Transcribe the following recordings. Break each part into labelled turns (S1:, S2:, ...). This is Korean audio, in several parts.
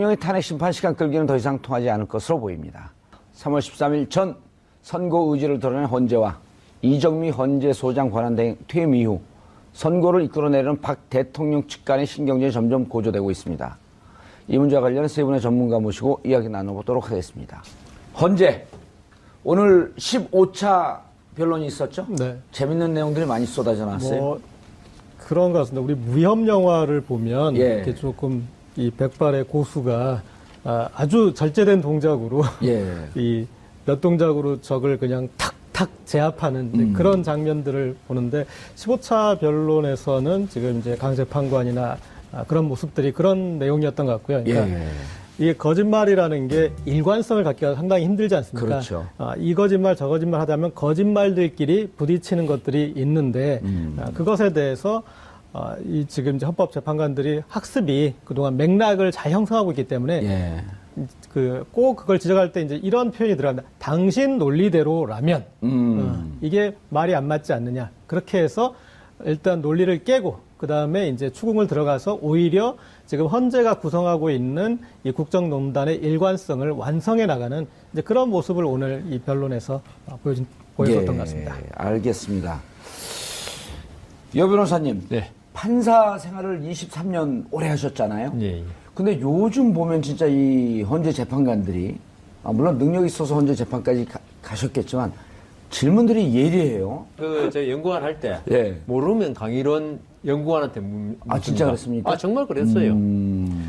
S1: 대통령의 탄핵 심판 시간 끌기는 더 이상 통하지 않을 것으로 보입니다. 3월 13일 전 선거 의지를 드러낸 헌재와 이정미 헌재 소장 권한 퇴임 이후 선거를 이끌어내려는 박 대통령 측 간의 신경전이 점점 고조되고 있습니다. 이 문제와 관련 세 분의 전문가 모시고 이야기 나눠보도록 하겠습니다. 헌재, 오늘 15차 변론이 있었죠? 네. 재밌는 내용들이 많이 쏟아져 나왔어요.
S2: 그런 것 같습니다. 우리 무협 영화를 보면 이렇게 조금 이 백발의 고수가 아주 절제된 동작으로 이 몇 동작으로 적을 그냥 탁탁 제압하는 그런 장면들을 보는데 15차 변론에서는 지금 이제 강 재판관이나 그런 모습들이 그런 내용이었던 것 같고요. 그러니까 이게 거짓말이라는 게 일관성을 갖기가 상당히 힘들지 않습니까?
S1: 그렇죠.
S2: 이 거짓말 저 거짓말 하다면 거짓말들끼리 부딪히는 것들이 있는데 그것에 대해서 이 지금 이제 헌법재판관들이 학습이 그동안 맥락을 잘 형성하고 있기 때문에 꼭 그걸 지적할 때 이제 이런 표현이 들어갑니다. 당신 논리대로라면 이게 말이 안 맞지 않느냐. 그렇게 해서 일단 논리를 깨고 그 다음에 이제 추궁을 들어가서 오히려 지금 헌재가 구성하고 있는 이 국정농단의 일관성을 완성해 나가는 이제 그런 모습을 오늘 이 변론에서 보여줬던 것 같습니다.
S1: 알겠습니다. 여 변호사님, 판사 생활을 23년 오래 하셨잖아요. 근데 요즘 보면 진짜 이 헌재 재판관들이 물론 능력이 있어서 헌재 재판까지 가셨겠지만 질문들이 예리해요.
S3: 저 연구원 할 때 모르면 강일원 연구원한테 묻습니다.
S1: 진짜 그렇습니까?
S3: 정말 그랬어요.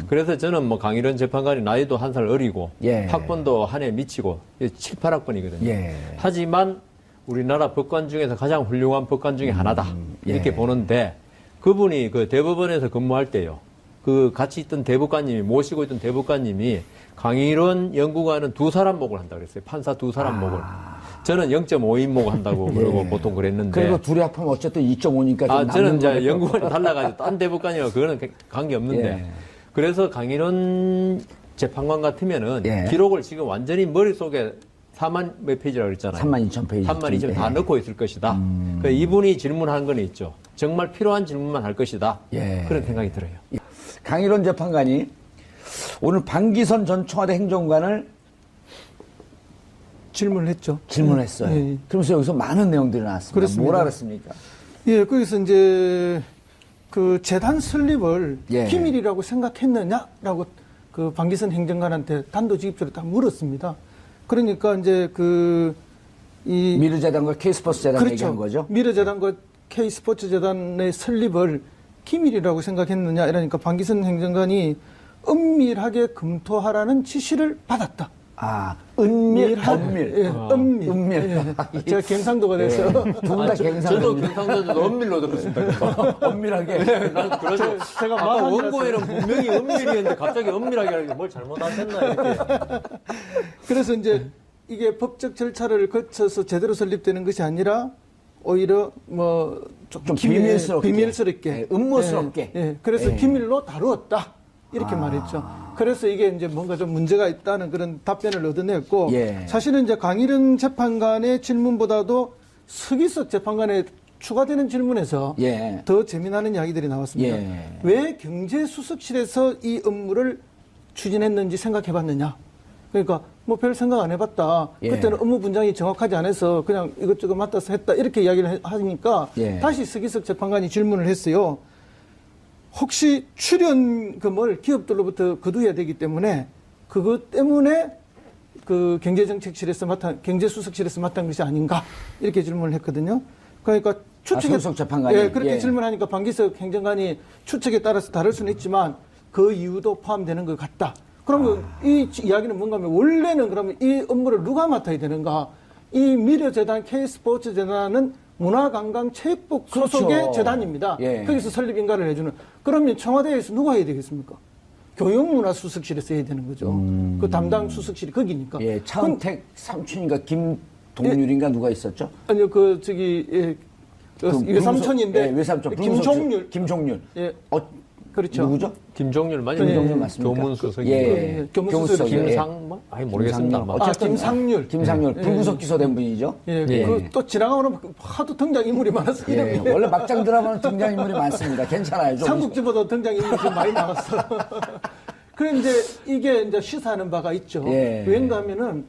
S3: 그래서 저는 뭐 강일원 재판관이 나이도 한 살 어리고 학번도 한 해 미치고 7, 8학번이거든요. 하지만 우리나라 법관 중에서 가장 훌륭한 법관 중에 하나다. 이렇게 보는데 그분이 그 대법원에서 근무할 때요. 그 같이 있던 대법관님이 모시고 있던 대법관님이 강일원 연구관은 2사람 목을 한다 그랬어요. 판사 2사람 목을. 저는 0.5인 목 한다고 그러고 보통 그랬는데.
S1: 그리고 둘이 합하면 어쨌든 2.5니까.
S3: 저는 이제 연구관이 달라가지고 딴 대법관이랑 그거는 관계 없는데. 그래서 강일원 재판관 같으면은 기록을 지금 완전히 머릿속에 4만 몇 페이지라고 그랬잖아요.
S1: 3만 2천 페이지.
S3: 3만 2천 다 넣고 있을 것이다. 그러니까 이분이 질문한 건 있죠. 정말 필요한 질문만 할 것이다. 그런 생각이 들어요.
S1: 강일원 재판관이 오늘 방기선 전 청와대 행정관을
S4: 질문을 했죠.
S1: 질문했어요. 그러면서 여기서 많은 내용들이 나왔습니다.
S4: 그렇습니다.
S1: 뭐라 그랬습니까?
S4: 거기서 이제 그 재단 설립을 기밀이라고 생각했느냐라고 그 방기선 행정관한테 단도직입적으로 딱 물었습니다. 그러니까 이제 이
S1: 미르재단과 K스포츠 재단 얘기한 거죠?
S4: 미르재단과 K스포츠 재단의 설립을 기밀이라고 생각했느냐 이러니까 방기선 행정관이 은밀하게 검토하라는 지시를 받았다.
S1: 은밀,
S4: 은밀.
S1: 은밀.
S4: 제가 경상도가 돼서.
S1: 둘 다 경상도.
S3: 저도 경상도도 은밀로 들었습니다.
S1: 은밀하게.
S3: 그래서 제가 원고에는 분명히 은밀이었는데 갑자기 은밀하게 하니까 뭘 잘못하셨나 이렇게.
S4: 그래서 이제 이게 법적 절차를 거쳐서 제대로 설립되는 것이 아니라 오히려
S1: 좀 비밀스럽게.
S4: 음모스럽게. 그래서 기밀로 다루었다. 이렇게 말했죠. 그래서 이게 이제 뭔가 좀 문제가 있다는 그런 답변을 얻어냈고, 사실은 이제 강일원 재판관의 질문보다도 서기석 재판관의 추가되는 질문에서 더 재미나는 이야기들이 나왔습니다. 왜 경제수석실에서 이 업무를 추진했는지 생각해 봤느냐. 그러니까 뭐 별 생각 안 해봤다. 그때는 업무 분장이 정확하지 않아서 그냥 이것저것 맡아서 했다. 이렇게 이야기를 하니까 다시 서기석 재판관이 질문을 했어요. 혹시 출연금을 기업들로부터 거두어야 되기 때문에 그것 때문에 그 경제수석실에서 맡은 것이 아닌가 이렇게 질문을 했거든요. 그러니까 추측에
S1: 재판관이
S4: 그렇게 질문하니까 방기석 행정관이 추측에 따라서 다를 수는 있지만 그 이유도 포함되는 것 같다. 그러면 이 이야기는 뭔가 하면 원래는 그러면 이 업무를 누가 맡아야 되는가? 이 미래재단 K스포츠 재단은 문화관광체육부 소속의 재단입니다. 거기서 설립인가를 해주는. 그러면 청와대에서 누가 해야 되겠습니까? 교육문화수석실에서 해야 되는 거죠. 그 담당 수석실이 거기니까.
S1: 차은택 삼촌인가 김동률인가 누가 있었죠?
S4: 아니요, 외삼촌인데.
S1: 외삼촌. 김종률.
S4: 그렇죠.
S1: 누구죠?
S3: 김종률 맞죠?
S1: 김종률 맞습니까?
S3: 교문수석이.
S4: 교문수석.
S3: 김상? 모르겠습니다.
S4: 김상률.
S1: 불구속 기소된 분이죠.
S4: 또 지나가고 나면 하도 등장인물이 많아서.
S1: 원래 막장 드라마는 등장인물이 많습니다. 괜찮아요.
S4: 삼국지보다 등장인물이 좀 많이 나왔어. 그래 이제 이게 이제 시사하는 바가 있죠. 왜인가 하면은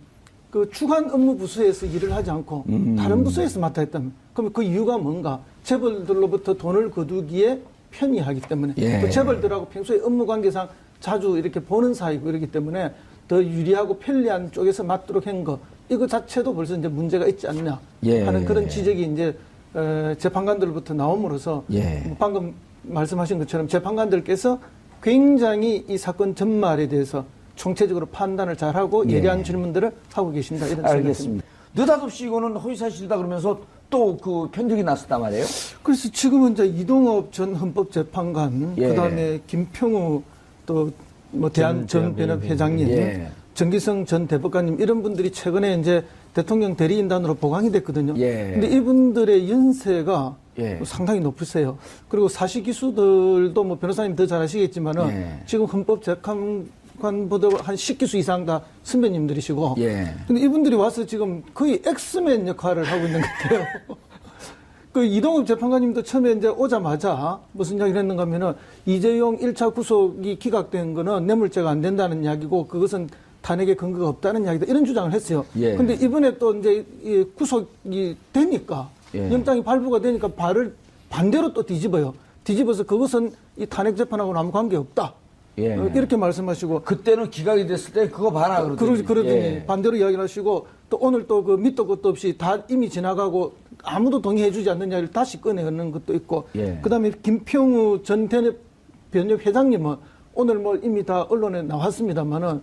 S4: 그 주간 업무 부서에서 일을 하지 않고 다른 부서에서 맡아 했다면 그러면 그 이유가 뭔가 재벌들로부터 돈을 거두기에 편의하기 때문에 또 재벌들하고 평소에 업무 관계상 자주 이렇게 보는 사이고 이러기 때문에 더 유리하고 편리한 쪽에서 맡도록 한 거 이거 자체도 벌써 이제 문제가 있지 않냐 하는 그런 지적이 이제 재판관들로부터 나옴으로써 방금 말씀하신 것처럼 재판관들께서 굉장히 이 사건 전말에 대해서 총체적으로 판단을 잘하고 예리한 질문들을 하고 계신다 이런 생각이 듭니다.
S1: 느닷없이 이거는 허위사실이다 그러면서 또 그 편득이 났었단 말이에요.
S4: 그래서 지금은 이제 이동업 전 헌법재판관, 그다음에 김평우 또 뭐 대한 전 변협회장님, 정기성 전 대법관님 이런 분들이 최근에 이제 대통령 대리인단으로 보강이 됐거든요. 근데 이분들의 연세가 상당히 높으세요. 그리고 사시기수들도 뭐 변호사님 더 잘 아시겠지만은 지금 헌법재판관보다 한 10기수 이상 다 선배님들이시고. 근데 이분들이 와서 지금 거의 엑스맨 역할을 하고 있는 것 같아요. 그 이동욱 재판관님도 처음에 이제 오자마자 무슨 이야기를 했는가 하면은 이재용 1차 구속이 기각된 거는 뇌물죄가 안 된다는 이야기고 그것은 탄핵의 근거가 없다는 이야기다 이런 주장을 했어요. 근데 이번에 또 이제 이 구속이 되니까 영장이 발부가 되니까 발을 반대로 또 뒤집어요. 뒤집어서 그것은 이 탄핵 재판하고는 아무 관계 없다. 이렇게 말씀하시고
S1: 그때는 기각이 됐을 때 그거 봐라 그러더니
S4: 그러더니 반대로 이야기를 하시고 또 오늘 또 그 밑도 끝도 없이 다 이미 지나가고 아무도 동의해주지 않는 이야기를 다시 꺼내는 것도 있고 그다음에 김평우 전 변협 회장님은 오늘 뭐 이미 다 언론에 나왔습니다만은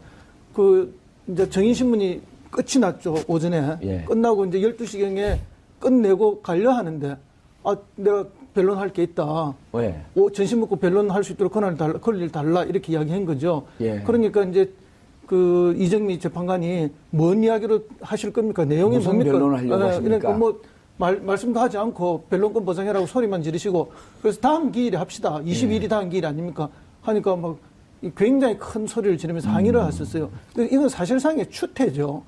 S4: 그 이제 정인신문이 끝이 났죠 오전에 끝나고 이제 12시경에 끝내고 가려 하는데 내가 변론할 게 있다. 전신 먹고 변론할 수 있도록 권리를 달라 이렇게 이야기한 거죠. 그러니까 이제 그 이정미 재판관이 뭔 이야기로 하실 겁니까? 내용이
S1: 무슨
S4: 뭡니까?
S1: 변론을 하려고 하십니까?
S4: 그러니까 뭐 말씀도 하지 않고 변론권 보장해라고 소리만 지르시고 그래서 다음 기일에 합시다. 20일이 다음 기일 아닙니까? 하니까 막 굉장히 큰 소리를 지르면서 항의를 하셨어요. 근데 이건 사실상의 추태죠.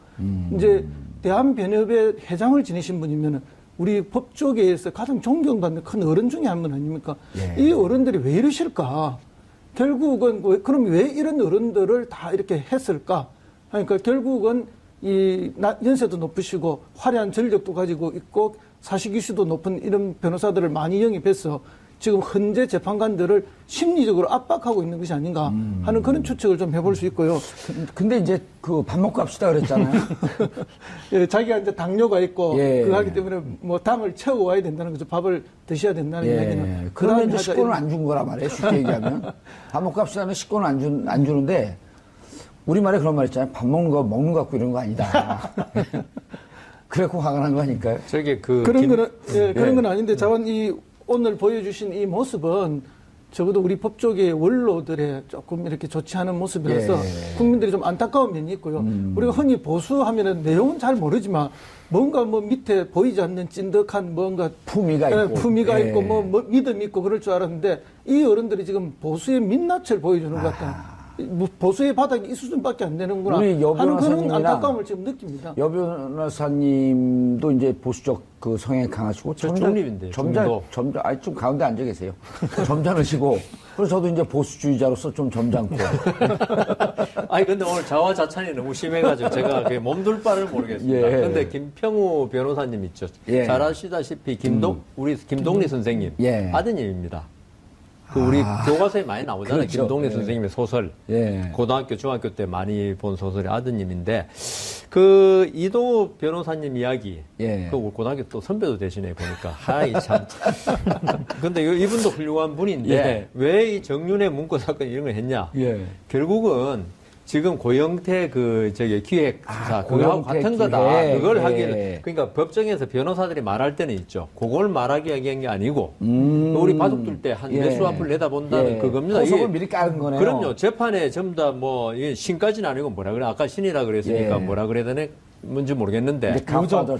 S4: 이제 대한변협의 회장을 지내신 분이면은 우리 법조계에서 가장 존경받는 큰 어른 중에 한 분 아닙니까? 이 어른들이 왜 이러실까? 결국은 그럼 왜 이런 어른들을 다 이렇게 했을까? 그러니까 결국은 이 연세도 높으시고 화려한 전력도 가지고 있고 사식이수도 높은 이런 변호사들을 많이 영입해서 지금 현재 재판관들을 심리적으로 압박하고 있는 것이 아닌가 하는 그런 추측을 좀 해볼 수 있고요.
S1: 근데 이제 그 밥 먹고 합시다 그랬잖아요.
S4: 자기가 이제 당뇨가 있고 그거 하기 때문에 뭐 당을 채워 와야 된다는 거죠. 밥을 드셔야 된다는 이야기는.
S1: 그러면 이제 식권을 안 준 거란 말이에요. 쉽게 얘기하면. 밥 먹고 합시다는 식권을 안 주는데 우리말에 그런 말 있잖아요. 밥 먹는 거 먹는 거 갖고 이런 거 아니다. 그래갖고 화가 난 거 아닐까요?
S3: 저게
S4: 그런 건 아닌데 자원 오늘 보여주신 이 모습은 적어도 우리 법조계의 원로들의 조금 이렇게 좋지 않은 모습이라서 국민들이 좀 안타까운 면이 있고요. 우리가 흔히 보수하면은 내용은 잘 모르지만 뭔가 뭐 밑에 보이지 않는 찐득한 뭔가 품위가 있고 뭐 믿음이 있고 그럴 줄 알았는데 이 어른들이 지금 보수의 민낯을 보여주는 것 같다. 보수의 바닥이 이 수준밖에 안 되는구나 하는 그런 안타까움을 지금 느낍니다.
S1: 여 변호사님도 이제 보수적 그 성향이 강하시고
S3: 중립인데
S1: 좀 가운데 앉아 계세요. 점잖으시고 그래서 저도 이제 보수주의자로서 좀 점잖고.
S3: 아니 근데 오늘 자화자찬이 너무 심해가지고 제가 몸둘 바를 모르겠습니다. 근데 김평우 변호사님 있죠. 잘 아시다시피 우리 김동리 선생님 아드님입니다. 우리 교과서에 많이 나오잖아요. 그렇죠. 김동래 선생님의 소설. 고등학교, 중학교 때 많이 본 소설의 아드님인데, 그 이동우 변호사님 이야기. 그 고등학교 또 선배도 되시네, 보니까. 하이, 참. 근데 이분도 훌륭한 분인데, 왜 이 정윤회 문고 사건 이런 걸 했냐? 결국은 지금 고영태 기획사 그거하고 같은 거다. 그걸 하기를. 그러니까 법정에서 변호사들이 말할 때는 있죠. 그걸 말하기 위한 게 아니고 우리 바둑둘 때 한 매수 앞을 내다본다는 그겁니다.
S1: 호석을 미리 까는 거네요.
S3: 그럼요. 재판에 전부 다 뭐 신까지는 아니고 뭐라 그래. 아까 신이라 그랬으니까 뭐라 그래야 되나 뭔지 모르겠는데.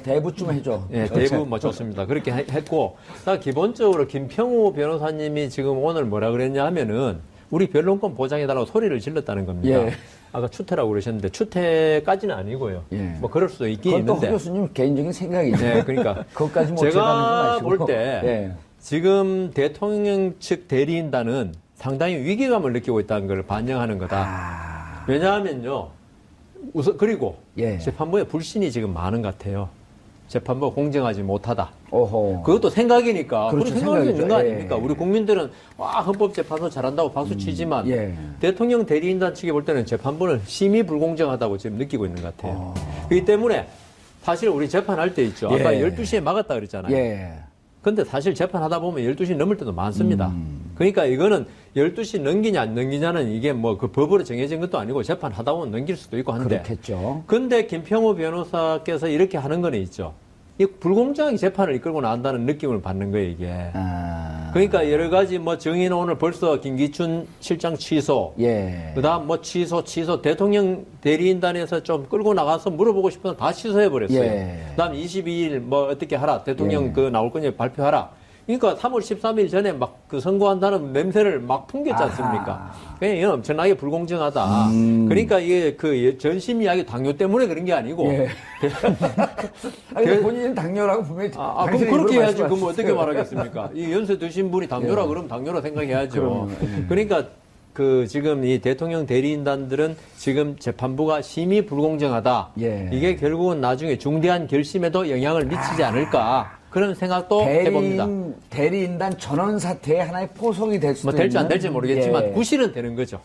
S1: 대부 좀 해줘.
S3: 대부 뭐 좋습니다. 그렇게 했고. 기본적으로 김평우 변호사님이 지금 오늘 뭐라 그랬냐 하면은 우리 변론권 보장해달라고 소리를 질렀다는 겁니다. 아까 추태라고 그러셨는데 추태까지는 아니고요. 뭐 그럴 수도 있긴 있는데.
S1: 그건 또 교수님 개인적인 생각이죠.
S3: 그러니까
S1: 그것까지 못
S3: 제가 볼 때 지금 대통령 측 대리인단은 상당히 위기감을 느끼고 있다는 걸 반영하는 거다. 왜냐하면요. 우선 그리고 재판부에 불신이 지금 많은 것 같아요. 재판부가 공정하지 못하다.
S1: 오호.
S3: 그것도 생각이니까.
S1: 그렇죠,
S3: 그렇게 생각할 수 있는 거
S1: 생각이죠.
S3: 아닙니까? 우리 국민들은 와 헌법재판소 잘한다고 박수 치지만 대통령 대리인단 측이 볼 때는 재판부는 심히 불공정하다고 지금 느끼고 있는 것 같아요. 그렇기 때문에 사실 우리 재판할 때 있죠. 아까 12시에 막았다 그랬잖아요. 근데 사실 재판하다 보면 12시 넘을 때도 많습니다. 그러니까 이거는 12시 넘기냐 안 넘기냐는 이게 뭐 그 법으로 정해진 것도 아니고 재판하다 보면 넘길 수도 있고 한데.
S1: 그렇겠죠.
S3: 근데 김평호 변호사께서 이렇게 하는 거는 있죠. 이 불공정하게 재판을 이끌고 나온다는 느낌을 받는 거예요, 이게. 그러니까 여러 가지 뭐 정의는 오늘 벌써 김기춘 실장 취소. 그다음 뭐 취소. 대통령 대리인단에서 좀 끌고 나가서 물어보고 싶으면 다 취소해버렸어요. 그다음 22일 뭐 어떻게 하라. 대통령 그 나올 거니 발표하라. 그러니까 3월 13일 전에 막 그 선고한다는 냄새를 막 풍겼지 않습니까? 그냥 엄청나게 불공정하다. 그러니까 이게 그 전심 이야기 당뇨 때문에 그런 게 아니고.
S1: 아니, 본인은 당뇨라고 분명히.
S3: 그럼 그렇게 해야지. 그럼 어떻게 말하겠습니까? 이 연세 드신 분이 당뇨라 그러면 당뇨라 생각해야죠. 그러니까 그 지금 이 대통령 대리인단들은 지금 재판부가 심히 불공정하다. 이게 결국은 나중에 중대한 결심에도 영향을 미치지 않을까. 그런 생각도 해봅니다.
S1: 대리인단 전원 사태의 하나의 포석이 될 수도
S3: 뭐 될지 안
S1: 있는?
S3: 될지 모르겠지만 구실은 되는 거죠.